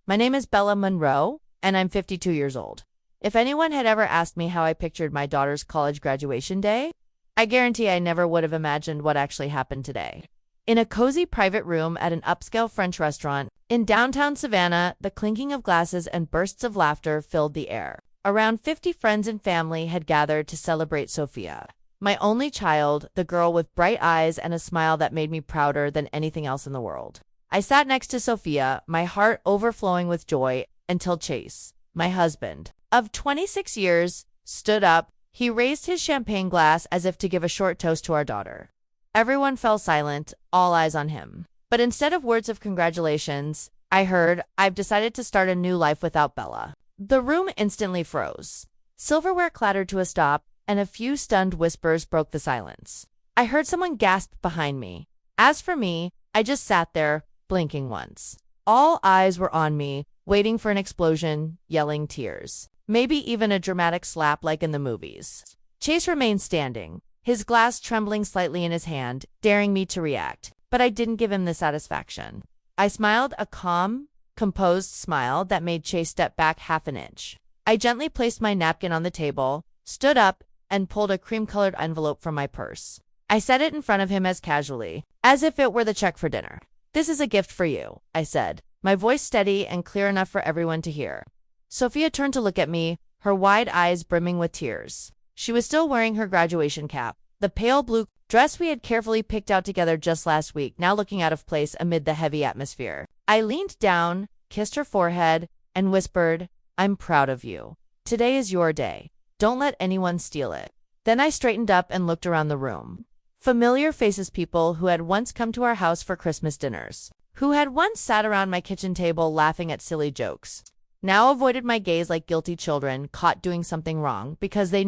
My name is Bella Monroe, and I'm 52 years old. If anyone had ever asked me how I pictured my daughter's college graduation day, I guarantee I never would have imagined what actually happened today. In a cozy private room at an upscale French restaurant in downtown Savannah, the clinking of glasses and bursts of laughter filled the air. Around 50 friends and family had gathered to celebrate Sophia, my only child, the girl with bright eyes and a smile that made me prouder than anything else in the world. I sat next to Sophia, my heart overflowing with joy, until Chase, my husband, of 26 years, stood up. He raised his champagne glass as if to give a short toast to our daughter. Everyone fell silent, all eyes on him. But instead of words of congratulations, I heard, "I've decided to start a new life without Bella." The room instantly froze. Silverware clattered to a stop, and a few stunned whispers broke the silence. I heard someone gasp behind me. As for me, I just sat there, blinking once. All eyes were on me, waiting for an explosion, yelling tears. Maybe even a dramatic slap like in the movies. Chase remained standing, his glass trembling slightly in his hand, daring me to react. But I didn't give him the satisfaction. I smiled, a calm, composed smile that made Chase step back half an inch. I gently placed my napkin on the table, stood up, and pulled a cream-colored envelope from my purse. I set it in front of him as casually, as if it were the check for dinner. "This is a gift for you," I said, my voice steady and clear enough for everyone to hear. Sophia turned to look at me, her wide eyes brimming with tears. She was still wearing her graduation cap, the pale blue dress we had carefully picked out together just last week, now looking out of place amid the heavy atmosphere. I leaned down, kissed her forehead, and whispered, "I'm proud of you. Today is your day. Don't let anyone steal it." Then I straightened up and looked around the room. Familiar faces, people who had once come to our house for Christmas dinners, who had once sat around my kitchen table laughing at silly jokes, now avoided my gaze like guilty children caught doing something wrong because they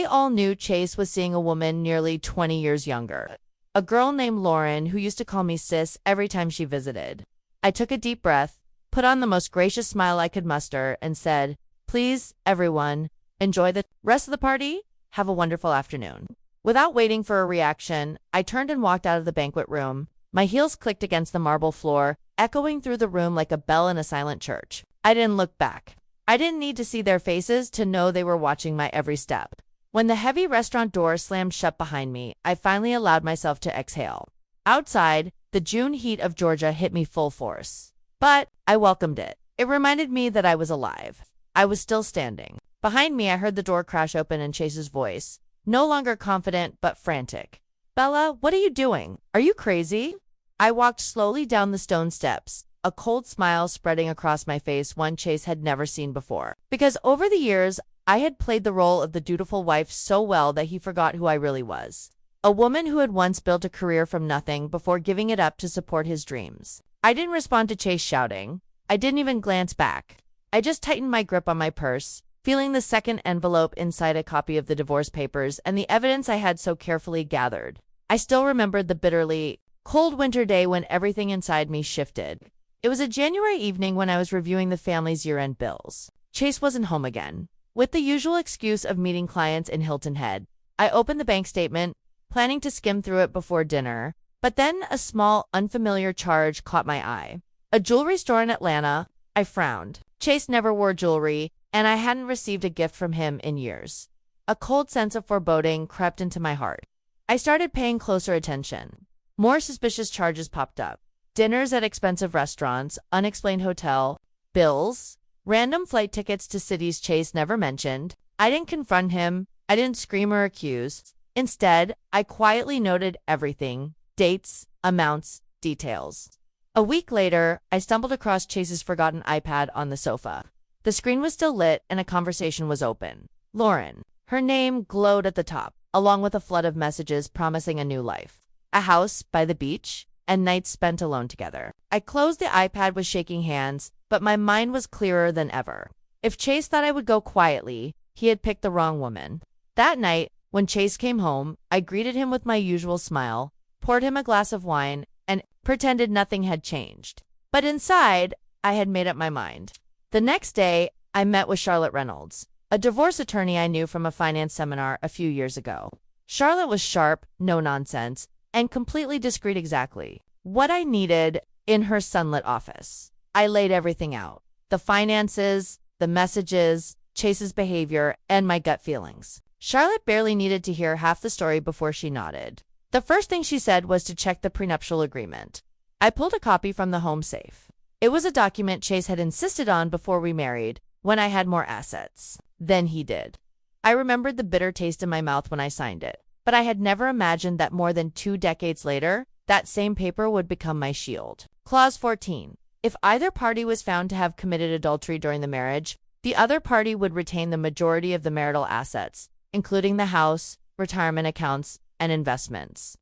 all knew Chase was seeing a woman nearly 20 years younger. A girl named Lauren who used to call me sis every time she visited. I took a deep breath, put on the most gracious smile I could muster, and said, "Please, everyone, enjoy the rest of the party. Have a wonderful afternoon." Without waiting for a reaction, I turned and walked out of the banquet room. My heels clicked against the marble floor, echoing through the room like a bell in a silent church. I didn't look back. I didn't need to see their faces to know they were watching my every step. When the heavy restaurant door slammed shut behind me, I finally allowed myself to exhale. Outside, the June heat of Georgia hit me full force. But I welcomed it. It reminded me that I was alive. I was still standing. Behind me, I heard the door crash open and Chase's voice, no longer confident but frantic. "Bella, what are you doing? Are you crazy?" I walked slowly down the stone steps, a cold smile spreading across my face, one Chase had never seen before. Because over the years, I had played the role of the dutiful wife so well that he forgot who I really was. A woman who had once built a career from nothing before giving it up to support his dreams. I didn't respond to Chase shouting. I didn't even glance back. I just tightened my grip on my purse, feeling the second envelope inside, a copy of the divorce papers and the evidence I had so carefully gathered. I still remembered the bitterly cold winter day when everything inside me shifted. It was a January evening when I was reviewing the family's year-end bills. Chase wasn't home again. With the usual excuse of meeting clients in Hilton Head, I opened the bank statement, planning to skim through it before dinner, but then a small, unfamiliar charge caught my eye. A jewelry store in Atlanta. I frowned. Chase never wore jewelry, and I hadn't received a gift from him in years. A cold sense of foreboding crept into my heart. I started paying closer attention. More suspicious charges popped up. Dinners at expensive restaurants, unexplained hotel bills, random flight tickets to cities Chase never mentioned. I didn't confront him. I didn't scream or accuse. Instead, I quietly noted everything: dates, amounts, details. A week later, I stumbled across Chase's forgotten iPad on the sofa. The screen was still lit and a conversation was open. Lauren. Her name glowed at the top, along with a flood of messages promising a new life. A house by the beach, and nights spent alone together. I closed the iPad with shaking hands, but my mind was clearer than ever. If Chase thought I would go quietly, he had picked the wrong woman. That night, when Chase came home, I greeted him with my usual smile, poured him a glass of wine, and pretended nothing had changed. But inside, I had made up my mind. The next day, I met with Charlotte Reynolds, a divorce attorney I knew from a finance seminar a few years ago. Charlotte was sharp, no nonsense, and completely discreet, exactly what I needed in her sunlit office. I laid everything out. The finances, the messages, Chase's behavior, and my gut feelings. Charlotte barely needed to hear half the story before she nodded. The first thing she said was to check the prenuptial agreement. I pulled a copy from the home safe. It was a document Chase had insisted on before we married, when I had more assets than he did. I remembered the bitter taste in my mouth when I signed it, but I had never imagined that more than 2 decades later, that same paper would become my shield. Clause 14. If either party was found to have committed adultery during the marriage, the other party would retain the majority of the marital assets, including the house, retirement accounts, and investments.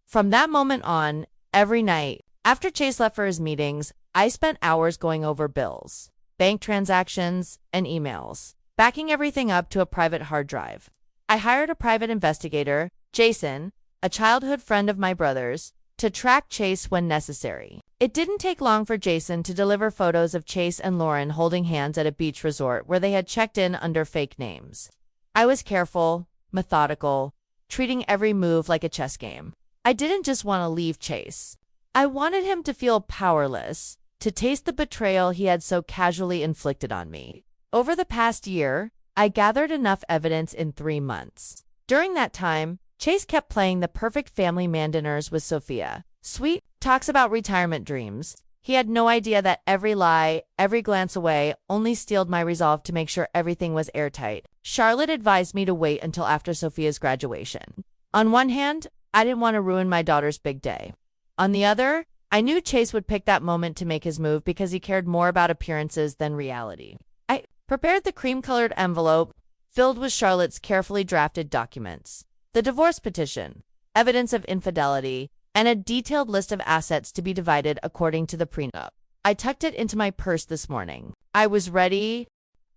From that moment on, every night, after Chase left for his meetings, I spent hours going over bills, bank transactions, and emails, backing everything up to a private hard drive. I hired a private investigator, Jason, a childhood friend of my brother's, to track Chase when necessary. It didn't take long for Jason to deliver photos of Chase and Lauren holding hands at a beach resort where they had checked in under fake names. I was careful, methodical, treating every move like a chess game. I didn't just want to leave Chase. I wanted him to feel powerless, to taste the betrayal he had so casually inflicted on me. Over the past year, I gathered enough evidence in 3 months. During that time, Chase kept playing the perfect family man dinners with Sophia. Sweet talks about retirement dreams. He had no idea that every lie, every glance away, only steeled my resolve to make sure everything was airtight. Charlotte advised me to wait until after Sophia's graduation. On one hand, I didn't want to ruin my daughter's big day. On the other, I knew Chase would pick that moment to make his move because he cared more about appearances than reality. I prepared the cream-colored envelope filled with Charlotte's carefully drafted documents, the divorce petition, evidence of infidelity, and a detailed list of assets to be divided according to the prenup. I tucked it into my purse this morning. I was ready.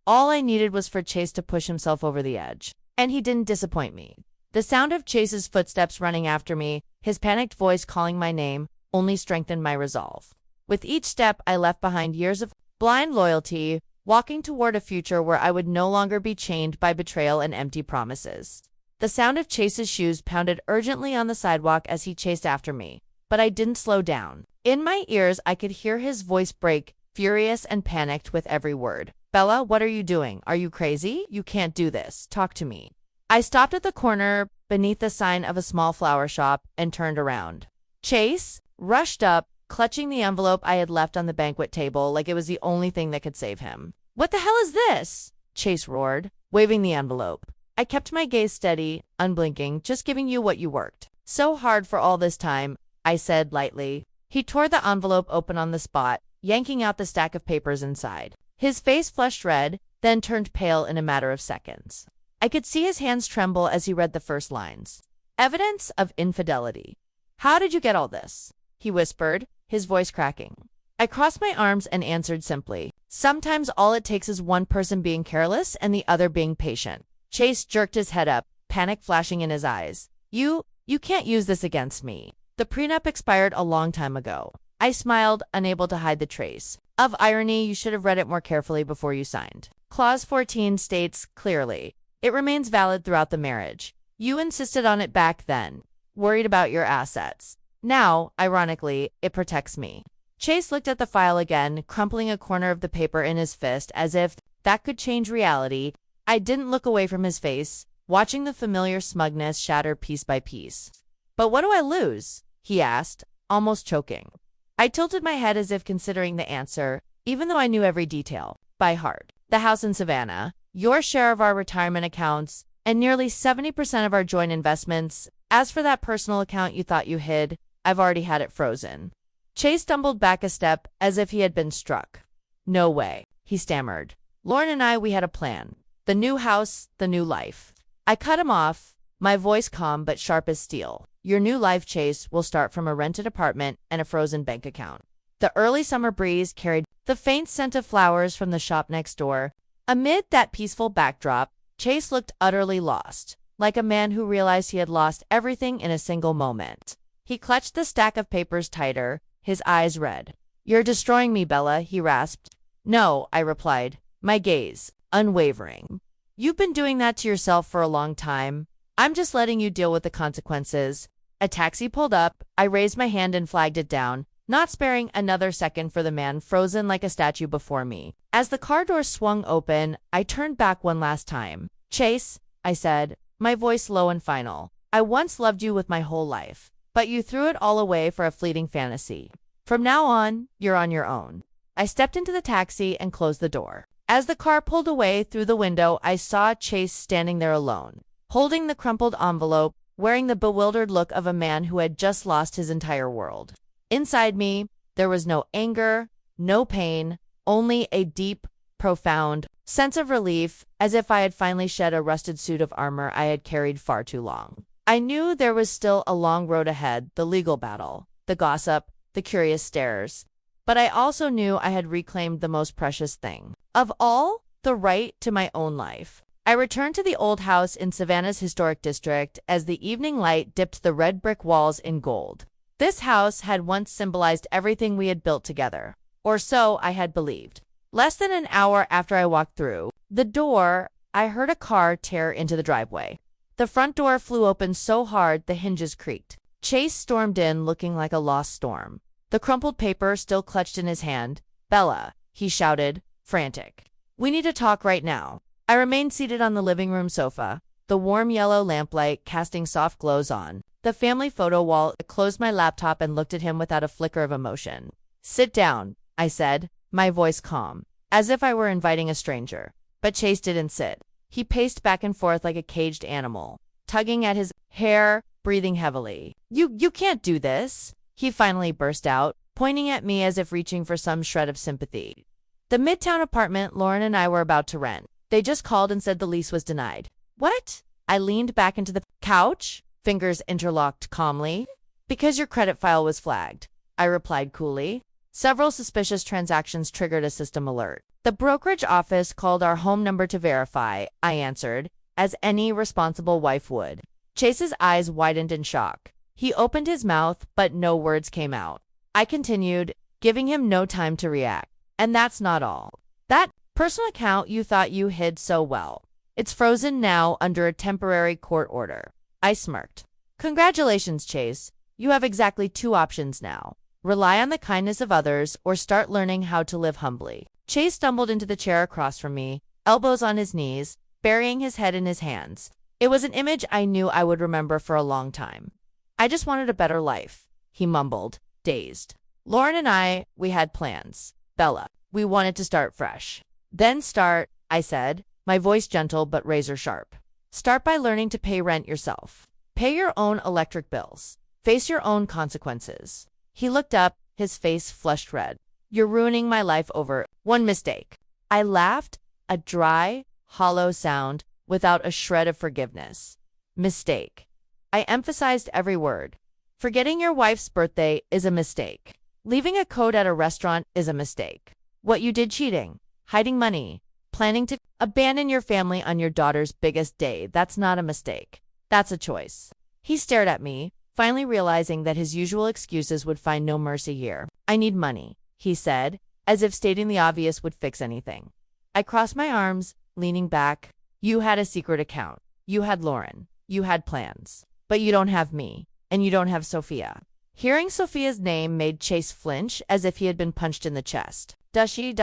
All I needed was for Chase to push himself over the edge. And he didn't disappoint me. The sound of Chase's footsteps running after me, his panicked voice calling my name, only strengthened my resolve. With each step, I left behind years of blind loyalty, walking toward a future where I would no longer be chained by betrayal and empty promises. The sound of Chase's shoes pounded urgently on the sidewalk as he chased after me, but I didn't slow down. In my ears, I could hear his voice break, furious and panicked with every word. Bella, what are you doing? Are you crazy? You can't do this. Talk to me. I stopped at the corner beneath the sign of a small flower shop and turned around. Chase rushed up, clutching the envelope I had left on the banquet table like it was the only thing that could save him. What the hell is this? Chase roared, waving the envelope. I kept my gaze steady, unblinking, just giving you what you worked so hard for all this time, I said lightly. He tore the envelope open on the spot, yanking out the stack of papers inside. His face flushed red, then turned pale in a matter of seconds. I could see his hands tremble as he read the first lines. Evidence of infidelity. How did you get all this? He whispered, his voice cracking. I crossed my arms and answered simply. Sometimes all it takes is one person being careless and the other being patient. Chase jerked his head up, panic flashing in his eyes. You can't use this against me. The prenup expired a long time ago. I smiled, unable to hide the trace of irony. You should have read it more carefully before you signed. Clause 14 states clearly, it remains valid throughout the marriage. You insisted on it back then, worried about your assets. Now, ironically, it protects me. Chase looked at the file again, crumpling a corner of the paper in his fist as if that could change reality. I didn't look away from his face, watching the familiar smugness shatter piece by piece. But what do I lose? He asked, almost choking. I tilted my head as if considering the answer, even though I knew every detail by heart. The house in Savannah, your share of our retirement accounts, and nearly 70% of our joint investments. As for that personal account you thought you hid, I've already had it frozen. Chase stumbled back a step as if he had been struck. No way, he stammered. Lauren and I, we had a plan. The new house, the new life. I cut him off, my voice calm but sharp as steel. Your new life, Chase, will start from a rented apartment and a frozen bank account. The early summer breeze carried the faint scent of flowers from the shop next door. Amid that peaceful backdrop, Chase looked utterly lost, like a man who realized he had lost everything in a single moment. He clutched the stack of papers tighter, his eyes red. You're destroying me, Bella, he rasped. No, I replied, my gaze unwavering. You've been doing that to yourself for a long time. I'm just letting you deal with the consequences. A taxi pulled up. I raised my hand and flagged it down, not sparing another second for the man frozen like a statue before me. As the car door swung open, I turned back one last time. "Chase," I said, my voice low and final. "I once loved you with my whole life, but you threw it all away for a fleeting fantasy. From now on, you're on your own." I stepped into the taxi and closed the door. As the car pulled away through the window, I saw Chase standing there alone, holding the crumpled envelope, wearing the bewildered look of a man who had just lost his entire world. Inside me, there was no anger, no pain, only a deep, profound sense of relief, as if I had finally shed a rusted suit of armor I had carried far too long. I knew there was still a long road ahead, the legal battle, the gossip, the curious stares. But I also knew I had reclaimed the most precious thing of all, the right to my own life. I returned to the old house in Savannah's historic district as the evening light dipped the red brick walls in gold. This house had once symbolized everything we had built together, or so I had believed. Less than an hour after I walked through the door, I heard a car tear into the driveway. The front door flew open so hard the hinges creaked. Chase stormed in looking like a lost storm, the crumpled paper still clutched in his hand. "Bella," he shouted, frantic. "We need to talk right now." I remained seated on the living room sofa, the warm yellow lamplight casting soft glows on the family photo wall. I closed my laptop and looked at him without a flicker of emotion. "Sit down," I said, my voice calm, as if I were inviting a stranger. But Chase didn't sit. He paced back and forth like a caged animal, tugging at his hair, breathing heavily. You can't do this," he finally burst out, pointing at me as if reaching for some shred of sympathy. "The Midtown apartment Lauren and I were about to rent. They just called and said the lease was denied." "What?" I leaned back into the couch, fingers interlocked calmly. "Because your credit file was flagged," I replied coolly. "Several suspicious transactions triggered a system alert. The brokerage office called our home number to verify," I answered, as any responsible wife would. Chase's eyes widened in shock. He opened his mouth, but no words came out. I continued, giving him no time to react. "And that's not all. That personal account you thought you hid so well, it's frozen now under a temporary court order." I smirked. "Congratulations, Chase. You have exactly two options now. Rely on the kindness of others or start learning how to live humbly." Chase stumbled into the chair across from me, elbows on his knees, burying his head in his hands. It was an image I knew I would remember for a long time. "I just wanted a better life," he mumbled, dazed. "Lauren and we had plans. Bella, we wanted to start fresh." "Then start," I said, my voice gentle but razor sharp. "Start by learning to pay rent yourself. Pay your own electric bills. Face your own consequences." He looked up, his face flushed red. "You're ruining my life over one mistake." I laughed, a dry, hollow sound without a shred of forgiveness. "Mistake." I emphasized every word. "Forgetting your wife's birthday is a mistake. Leaving a coat at a restaurant is a mistake. What you did cheating, hiding money, planning to abandon your family on your daughter's biggest day, that's not a mistake. That's a choice." He stared at me, finally realizing that his usual excuses would find no mercy here. "I need money," he said, as if stating the obvious would fix anything. I crossed my arms, leaning back. "You had a secret account. You had Lauren. You had plans. But you don't have me, and you don't have Sophia." Hearing Sophia's name made Chase flinch as if he had been punched in the chest. Does she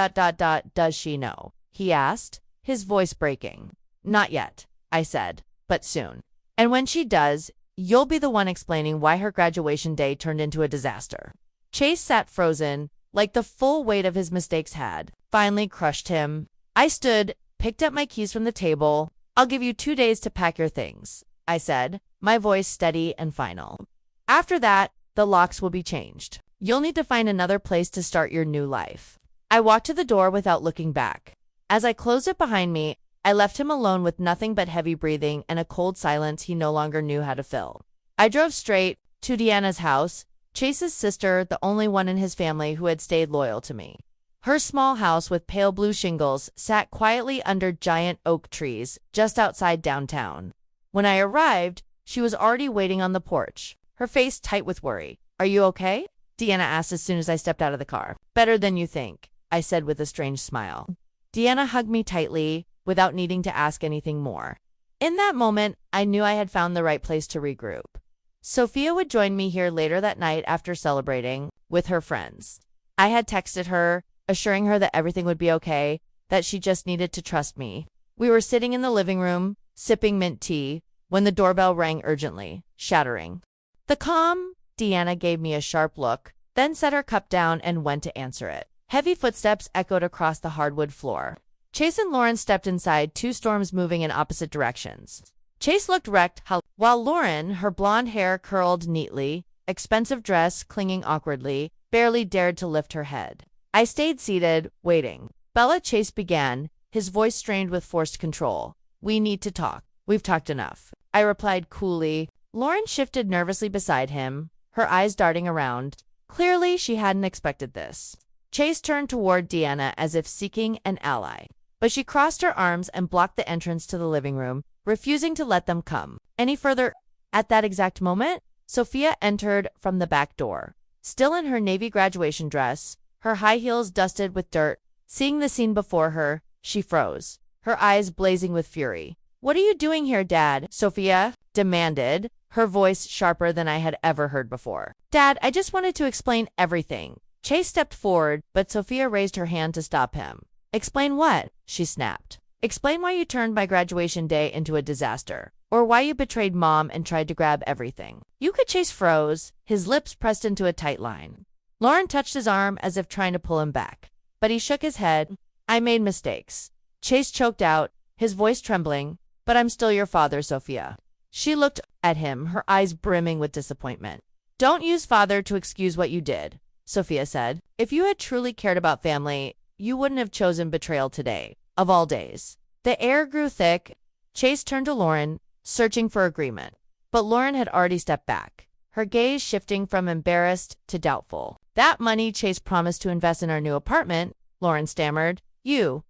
know?" he asked, his voice breaking. "Not yet," I said, "but soon. And when she does, you'll be the one explaining why her graduation day turned into a disaster." Chase sat frozen, like the full weight of his mistakes had finally crushed him. I stood, picked up my keys from the table. "I'll give you 2 days to pack your things," I said, my voice steady and final. "After that, the locks will be changed. You'll need to find another place to start your new life." I walked to the door without looking back. As I closed it behind me, I left him alone with nothing but heavy breathing and a cold silence he no longer knew how to fill. I drove straight to Deanna's house, Chase's sister, the only one in his family who had stayed loyal to me. Her small house with pale blue shingles sat quietly under giant oak trees just outside downtown. When I arrived, she was already waiting on the porch, her face tight with worry. "Are you okay?" Deanna asked as soon as I stepped out of the car. "Better than you think," I said with a strange smile. Deanna hugged me tightly, without needing to ask anything more. In that moment, I knew I had found the right place to regroup. Sophia would join me here later that night after celebrating, with her friends. I had texted her, assuring her that everything would be okay, that she just needed to trust me. We were sitting in the living room, sipping mint tea, when the doorbell rang urgently, shattering. The calm Deanna gave me a sharp look, then set her cup down and went to answer it. Heavy footsteps echoed across the hardwood floor. Chase and Lauren stepped inside, two storms moving in opposite directions. Chase looked wrecked, while Lauren, her blonde hair curled neatly, expensive dress clinging awkwardly, barely dared to lift her head. I stayed seated, waiting. Bella, Chase began, his voice strained with forced control. "We need to talk. We've talked enough," I replied coolly. Lauren shifted nervously beside him, her eyes darting around. Clearly, she hadn't expected this. Chase turned toward Deanna as if seeking an ally, but she crossed her arms and blocked the entrance to the living room, refusing to let them come any further. At that exact moment, Sophia entered from the back door. Still in her navy graduation dress, her high heels dusted with dirt, seeing the scene before her, she froze, her eyes blazing with fury. "What are you doing here, Dad?" Sophia demanded, her voice sharper than I had ever heard before. "Dad, I just wanted to explain everything." Chase stepped forward, but Sophia raised her hand to stop him. "Explain what?" she snapped. "Explain why you turned my graduation day into a disaster, or why you betrayed Mom and tried to grab everything." "You could." Chase froze, his lips pressed into a tight line. Lauren touched his arm as if trying to pull him back, but he shook his head. "I made mistakes." Chase choked out, his voice trembling. "But I'm still your father, Sophia." She looked at him, her eyes brimming with disappointment. "Don't use father to excuse what you did," Sophia said. "If you had truly cared about family, you wouldn't have chosen betrayal today, of all days." The air grew thick. Chase turned to Lauren, searching for agreement. But Lauren had already stepped back, her gaze shifting from embarrassed to doubtful. "That money Chase promised to invest in our new apartment," Lauren stammered. You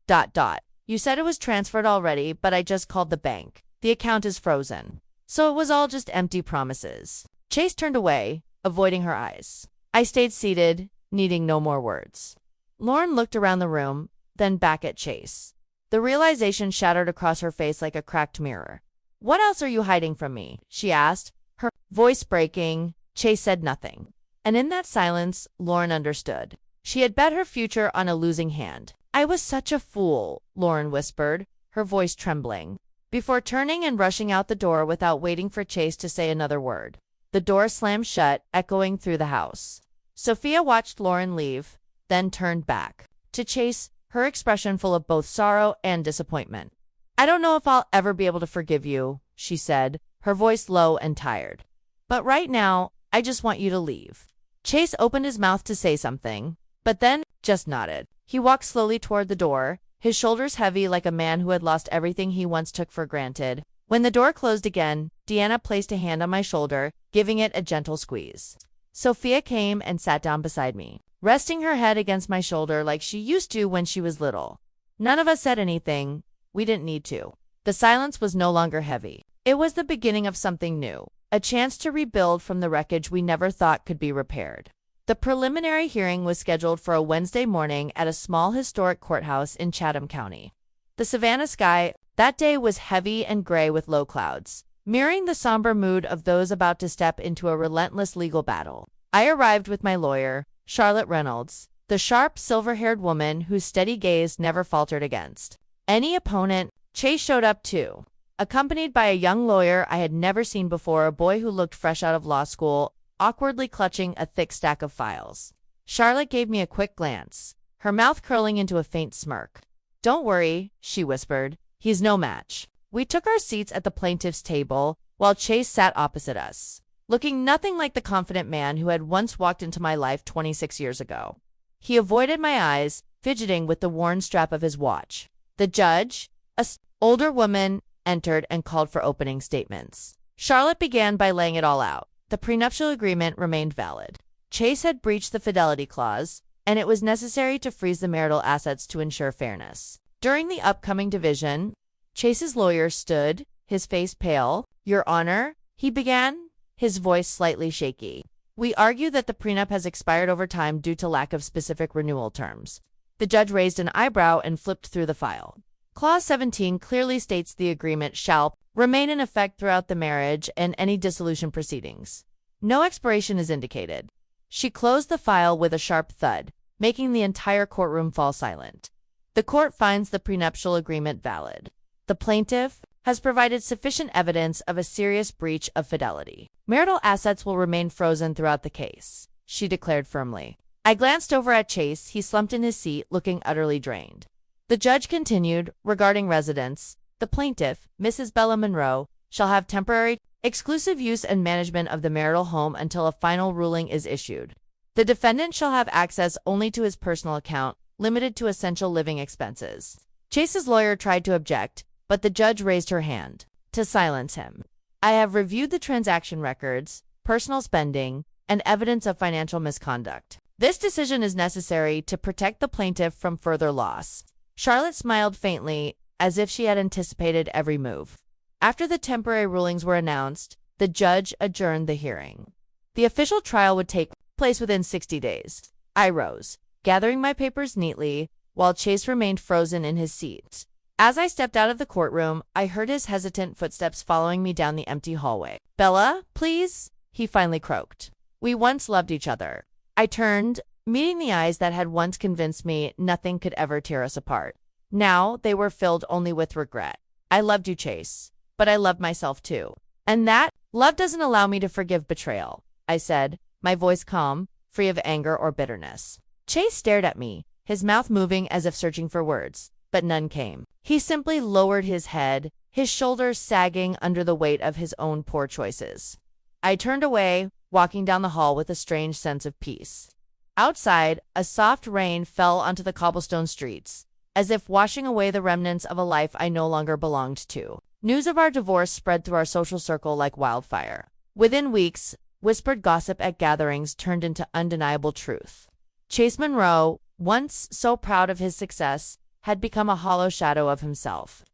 said it was transferred already, but I just called the bank. The account is frozen." "So it was all just empty promises." Chase turned away, avoiding her eyes. I stayed seated, needing no more words. Lauren looked around the room, then back at Chase. The realization shattered across her face like a cracked mirror. "What else are you hiding from me?" she asked, her voice breaking. Chase said nothing. And in that silence, Lauren understood. She had bet her future on a losing hand. "I was such a fool," Lauren whispered, her voice trembling, before turning and rushing out the door without waiting for Chase to say another word. The door slammed shut, echoing through the house. Sophia watched Lauren leave, then turned back to Chase, her expression full of both sorrow and disappointment. "I don't know if I'll ever be able to forgive you," she said, her voice low and tired. "But right now, I just want you to leave." Chase opened his mouth to say something, but then just nodded. He walked slowly toward the door, his shoulders heavy like a man who had lost everything he once took for granted. When the door closed again, Deanna placed a hand on my shoulder, giving it a gentle squeeze. Sophia came and sat down beside me, resting her head against my shoulder like she used to when she was little. None of us said anything. We didn't need to. The silence was no longer heavy. It was the beginning of something new, a chance to rebuild from the wreckage we never thought could be repaired. The preliminary hearing was scheduled for a Wednesday morning at a small historic courthouse in Chatham County. The Savannah sky that day was heavy and gray with low clouds, mirroring the somber mood of those about to step into a relentless legal battle. I arrived with my lawyer, Charlotte Reynolds, the sharp, silver-haired woman whose steady gaze never faltered against any opponent. Chase showed up too, accompanied by a young lawyer I had never seen before, a boy who looked fresh out of law school, awkwardly clutching a thick stack of files. Charlotte gave me a quick glance, her mouth curling into a faint smirk. "Don't worry," she whispered. "He's no match." We took our seats at the plaintiff's table, while Chase sat opposite us, looking nothing like the confident man who had once walked into my life 26 years ago. He avoided my eyes, fidgeting with the worn strap of his watch. The judge, an older woman, entered and called for opening statements. Charlotte began by laying it all out. The prenuptial agreement remained valid. Chase had breached the fidelity clause, and it was necessary to freeze the marital assets to ensure fairness. During the upcoming division, Chase's lawyer stood, his face pale. "Your Honor," he began, his voice slightly shaky. "We argue that the prenup has expired over time due to lack of specific renewal terms." The judge raised an eyebrow and flipped through the file. Clause 17 clearly states the agreement shall remain in effect throughout the marriage and any dissolution proceedings. No expiration is indicated. She closed the file with a sharp thud, making the entire courtroom fall silent. The court finds the prenuptial agreement valid. The plaintiff has provided sufficient evidence of a serious breach of fidelity. Marital assets will remain frozen throughout the case, she declared firmly. I glanced over at Chase. He slumped in his seat, looking utterly drained. The judge continued, regarding residence, the plaintiff, Mrs. Bella Monroe, shall have temporary, exclusive use and management of the marital home until a final ruling is issued. The defendant shall have access only to his personal account, limited to essential living expenses. Chase's lawyer tried to object, but the judge raised her hand to silence him. I have reviewed the transaction records, personal spending, and evidence of financial misconduct. This decision is necessary to protect the plaintiff from further loss. Charlotte smiled faintly, as if she had anticipated every move. After the temporary rulings were announced, the judge adjourned the hearing. The official trial would take place within 60 days. I rose, gathering my papers neatly, while Chase remained frozen in his seat. As I stepped out of the courtroom, I heard his hesitant footsteps following me down the empty hallway. "Bella, please," he finally croaked. "We once loved each other." I turned, meeting the eyes that had once convinced me nothing could ever tear us apart. Now they were filled only with regret. "I loved you, Chase, but I loved myself too. And that love doesn't allow me to forgive betrayal," I said, my voice calm, free of anger or bitterness. Chase stared at me, his mouth moving as if searching for words, but none came. He simply lowered his head, his shoulders sagging under the weight of his own poor choices. I turned away, walking down the hall with a strange sense of peace. Outside, a soft rain fell onto the cobblestone streets, as if washing away the remnants of a life I no longer belonged to. News of our divorce spread through our social circle like wildfire. Within weeks, whispered gossip at gatherings turned into undeniable truth. Chase Monroe, once so proud of his success, had become a hollow shadow of himself.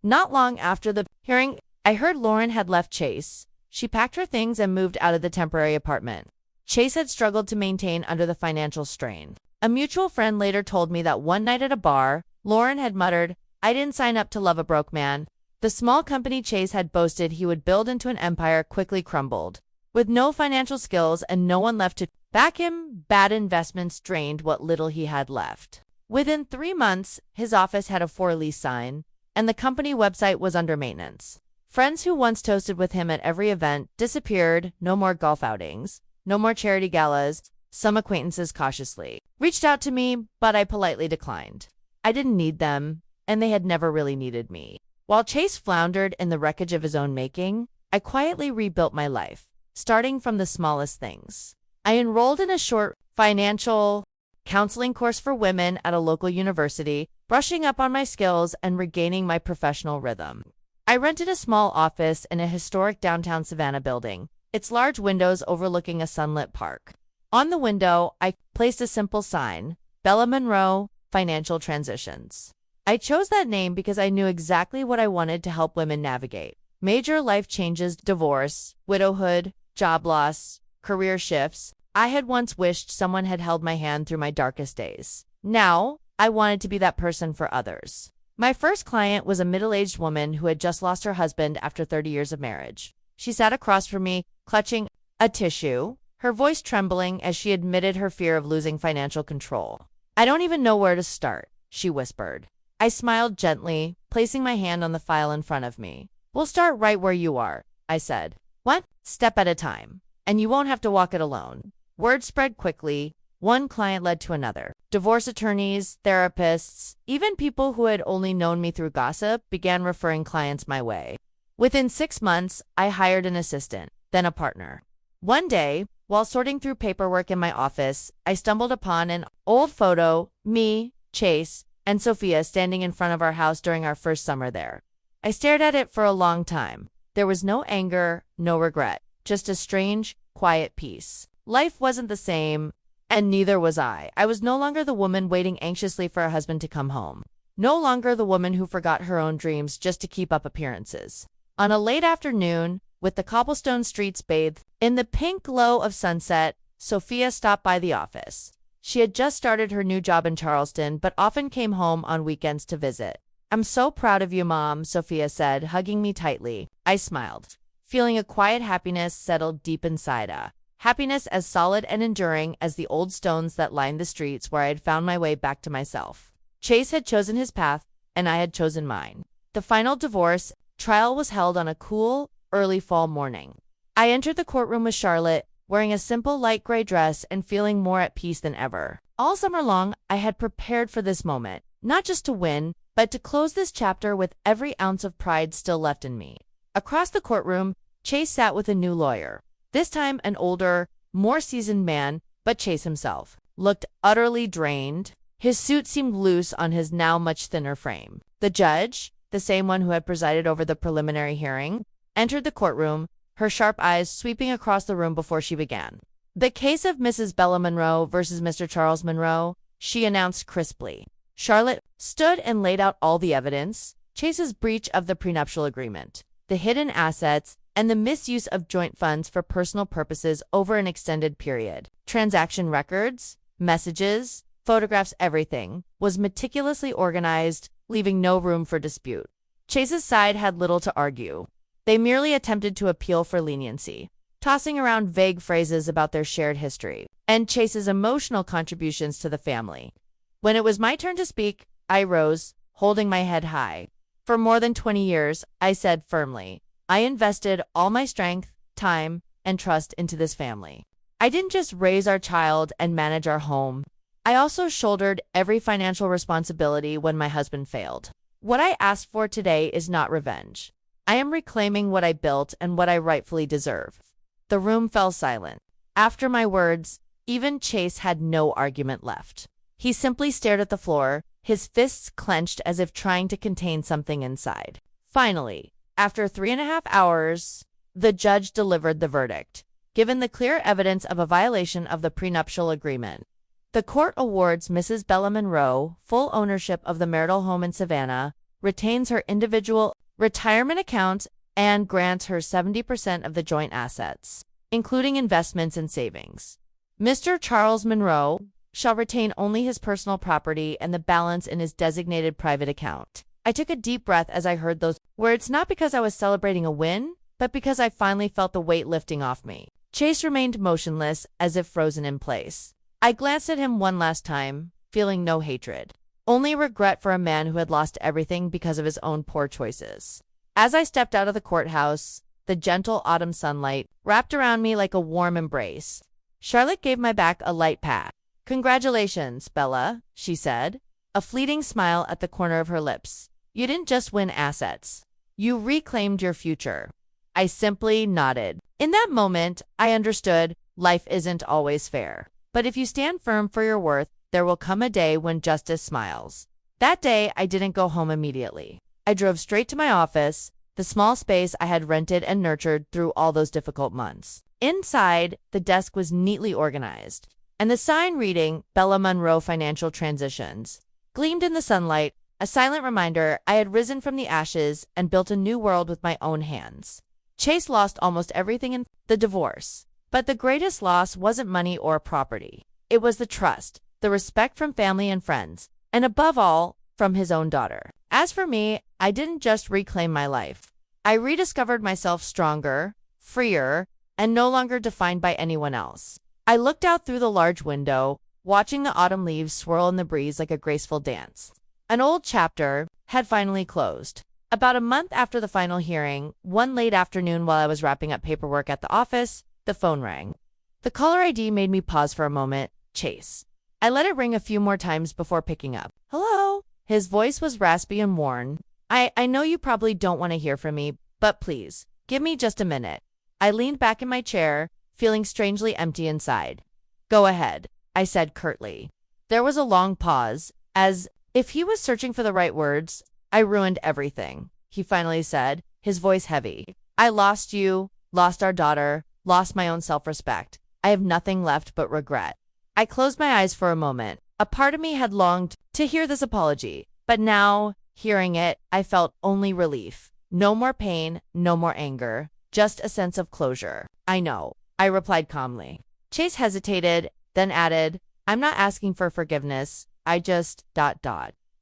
Not long after the hearing, I heard Lauren had left Chase. She packed her things and moved out of the temporary apartment Chase had struggled to maintain under the financial strain. A mutual friend later told me that one night at a bar, Lauren had muttered, "I didn't sign up to love a broke man." The small company Chase had boasted he would build into an empire quickly crumbled. With no financial skills and no one left to back him, bad investments drained what little he had left. Within 3 months, his office had a for-lease sign, and the company website was under maintenance. Friends who once toasted with him at every event disappeared. No more golf outings, no more charity galas. Some acquaintances cautiously reached out to me, but I politely declined. I didn't need them, and they had never really needed me. While Chase floundered in the wreckage of his own making, I quietly rebuilt my life, starting from the smallest things. I enrolled in a short financial counseling course for women at a local university, brushing up on my skills and regaining my professional rhythm. I rented a small office in a historic downtown Savannah building, its large windows overlooking a sunlit park. On the window, I placed a simple sign, Bella Monroe, Financial Transitions. I chose that name because I knew exactly what I wanted to help women navigate. Major life changes, divorce, widowhood, job loss, career shifts. I had once wished someone had held my hand through my darkest days. Now, I wanted to be that person for others. My first client was a middle-aged woman who had just lost her husband after 30 years of marriage. She sat across from me, clutching a tissue, her voice trembling as she admitted her fear of losing financial control. "I don't even know where to start," she whispered. I smiled gently, placing my hand on the file in front of me. "We'll start right where you are," I said. "One step at a time, and you won't have to walk it alone." Word spread quickly. One client led to another. Divorce attorneys, therapists, even people who had only known me through gossip began referring clients my way. Within 6 months, I hired an assistant, then a partner. One day, while sorting through paperwork in my office, I stumbled upon an old photo, me, Chase, and Sophia standing in front of our house during our first summer there. I stared at it for a long time. There was no anger, no regret, just a strange, quiet peace. Life wasn't the same, and neither was I. I was no longer the woman waiting anxiously for a husband to come home. No longer the woman who forgot her own dreams just to keep up appearances. On a late afternoon, with the cobblestone streets bathed in the pink glow of sunset, Sophia stopped by the office. She had just started her new job in Charleston, but often came home on weekends to visit. "I'm so proud of you, Mom," Sophia said, hugging me tightly. I smiled, feeling a quiet happiness settle deep inside. happiness as solid and enduring as the old stones that lined the streets where I had found my way back to myself. Chase had chosen his path, and I had chosen mine. The final divorce trial was held on a cool, early fall morning. I entered the courtroom with Charlotte, wearing a simple light gray dress and feeling more at peace than ever. All summer long, I had prepared for this moment, not just to win, but to close this chapter with every ounce of pride still left in me. Across the courtroom, Chase sat with a new lawyer. This time an older, more seasoned man, but Chase himself looked utterly drained. His suit seemed loose on his now much thinner frame. The judge, the same one who had presided over the preliminary hearing, entered the courtroom, her sharp eyes sweeping across the room before she began. "The case of Mrs. Bella Monroe versus Mr. Charles Monroe," she announced crisply. Charlotte stood and laid out all the evidence: Chase's breach of the prenuptial agreement, the hidden assets, and the misuse of joint funds for personal purposes over an extended period. Transaction records, messages, photographs, everything was meticulously organized, leaving no room for dispute. Chase's side had little to argue. They merely attempted to appeal for leniency, tossing around vague phrases about their shared history and Chase's emotional contributions to the family. When it was my turn to speak, I rose, holding my head high. "For more than 20 years, I said firmly, I invested all my strength, time, and trust into this family. I didn't just raise our child and manage our home. I also shouldered every financial responsibility when my husband failed. What I asked for today is not revenge. I am reclaiming what I built and what I rightfully deserve." The room fell silent. After my words, even Chase had no argument left. He simply stared at the floor, his fists clenched as if trying to contain something inside. Finally, after 3.5 hours, the judge delivered the verdict. Given the clear evidence of a violation of the prenuptial agreement, the court awards Mrs. Bella Monroe full ownership of the marital home in Savannah, retains her individual retirement account, and grants her 70% of the joint assets, including investments and savings. Mr. Charles Monroe shall retain only his personal property and the balance in his designated private account. I took a deep breath as I heard those words, not because I was celebrating a win, but because I finally felt the weight lifting off me. Chase remained motionless, as if frozen in place. I glanced at him one last time, feeling no hatred, only regret for a man who had lost everything because of his own poor choices. As I stepped out of the courthouse, the gentle autumn sunlight wrapped around me like a warm embrace. Charlotte gave my back a light pat. "Congratulations, Bella," she said, a fleeting smile at the corner of her lips. "You didn't just win assets. You reclaimed your future." I simply nodded. In that moment, I understood life isn't always fair. But if you stand firm for your worth, there will come a day when justice smiles. That day, I didn't go home immediately. I drove straight to my office, the small space I had rented and nurtured through all those difficult months. Inside, the desk was neatly organized, and the sign reading Bella Monroe Financial Transitions gleamed in the sunlight, a silent reminder I had risen from the ashes and built a new world with my own hands. Chase lost almost everything in the divorce, but the greatest loss wasn't money or property. It was the trust, the respect from family and friends, and above all, from his own daughter. As for me, I didn't just reclaim my life. I rediscovered myself stronger, freer, and no longer defined by anyone else. I looked out through the large window, watching the autumn leaves swirl in the breeze like a graceful dance. An old chapter had finally closed. About a month after the final hearing, one late afternoon while I was wrapping up paperwork at the office, the phone rang. The caller ID made me pause for a moment. Chase. I let it ring a few more times before picking up. "Hello?" His voice was raspy and worn. I know you probably don't want to hear from me, but please, give me just a minute." I leaned back in my chair, feeling strangely empty inside. "Go ahead," I said curtly. There was a long pause, as if he was searching for the right words. "I ruined everything," he finally said, his voice heavy. "I lost you, lost our daughter, lost my own self-respect. I have nothing left but regret." I closed my eyes for a moment. A part of me had longed to hear this apology, but now, hearing it, I felt only relief. No more pain, no more anger, just a sense of closure. "I know," I replied calmly. Chase hesitated, then added, "I'm not asking for forgiveness. I just...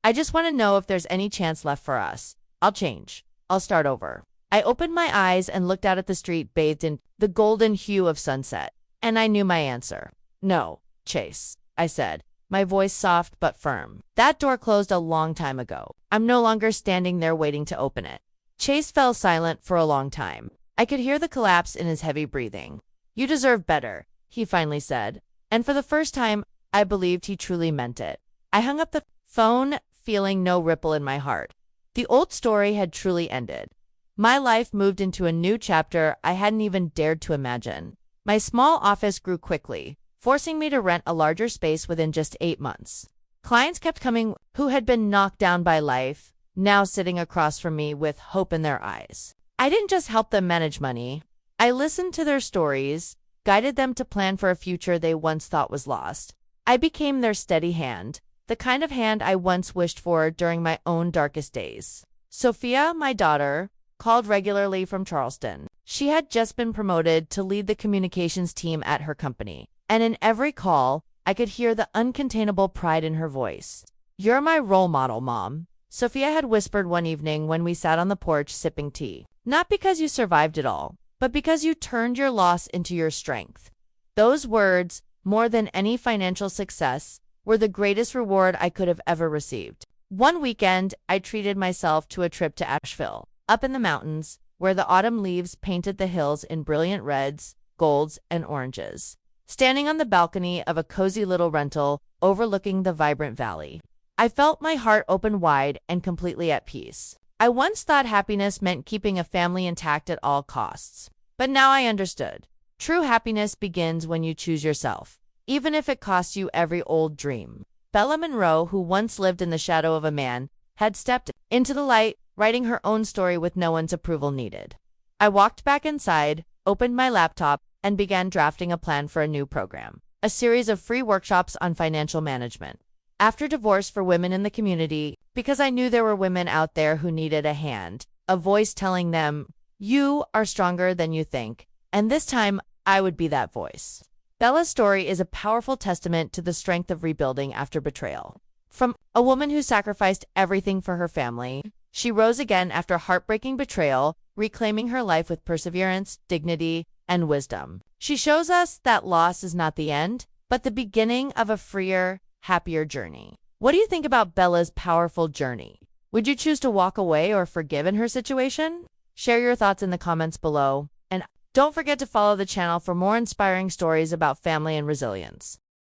I just want to know if there's any chance left for us. I'll change. I'll start over." I opened my eyes and looked out at the street bathed in the golden hue of sunset. And I knew my answer. No, Chase, I said, my voice soft but firm. That door closed a long time ago. I'm no longer standing there waiting to open it. Chase fell silent for a long time. I could hear the collapse in his heavy breathing. You deserve better, he finally said. And for the first time, I believed he truly meant it. I hung up the phone, feeling no ripple in my heart. The old story had truly ended. My life moved into a new chapter I hadn't even dared to imagine. My small office grew quickly, forcing me to rent a larger space within just 8 months. Clients kept coming who had been knocked down by life, now sitting across from me with hope in their eyes. I didn't just help them manage money. I listened to their stories, guided them to plan for a future they once thought was lost. I became their steady hand, the kind of hand I once wished for during my own darkest days. Sophia, my daughter, called regularly from Charleston. She had just been promoted to lead the communications team at her company, and in every call, I could hear the uncontainable pride in her voice. "You're my role model, Mom," Sophia had whispered one evening when we sat on the porch sipping tea. "Not because you survived it all, but because you turned your loss into your strength." Those words, more than any financial success, were the greatest reward I could have ever received. One weekend, I treated myself to a trip to Asheville, up in the mountains, where the autumn leaves painted the hills in brilliant reds, golds, and oranges. Standing on the balcony of a cozy little rental overlooking the vibrant valley, I felt my heart open wide and completely at peace. I once thought happiness meant keeping a family intact at all costs, but now I understood. True happiness begins when you choose yourself, even if it costs you every old dream. Bella Monroe, who once lived in the shadow of a man, had stepped into the light, writing her own story with no one's approval needed. I walked back inside, opened my laptop, and began drafting a plan for a new program, a series of free workshops on financial management. After divorce for women in the community, because I knew there were women out there who needed a hand, a voice telling them, "You are stronger than you think," and this time I would be that voice. Bella's story is a powerful testament to the strength of rebuilding after betrayal. From a woman who sacrificed everything for her family, she rose again after heartbreaking betrayal, reclaiming her life with perseverance, dignity, and wisdom. She shows us that loss is not the end, but the beginning of a freer, happier journey. What do you think about Bella's powerful journey? Would you choose to walk away or forgive in her situation? Share your thoughts in the comments below, and don't forget to follow the channel for more inspiring stories about family and resilience.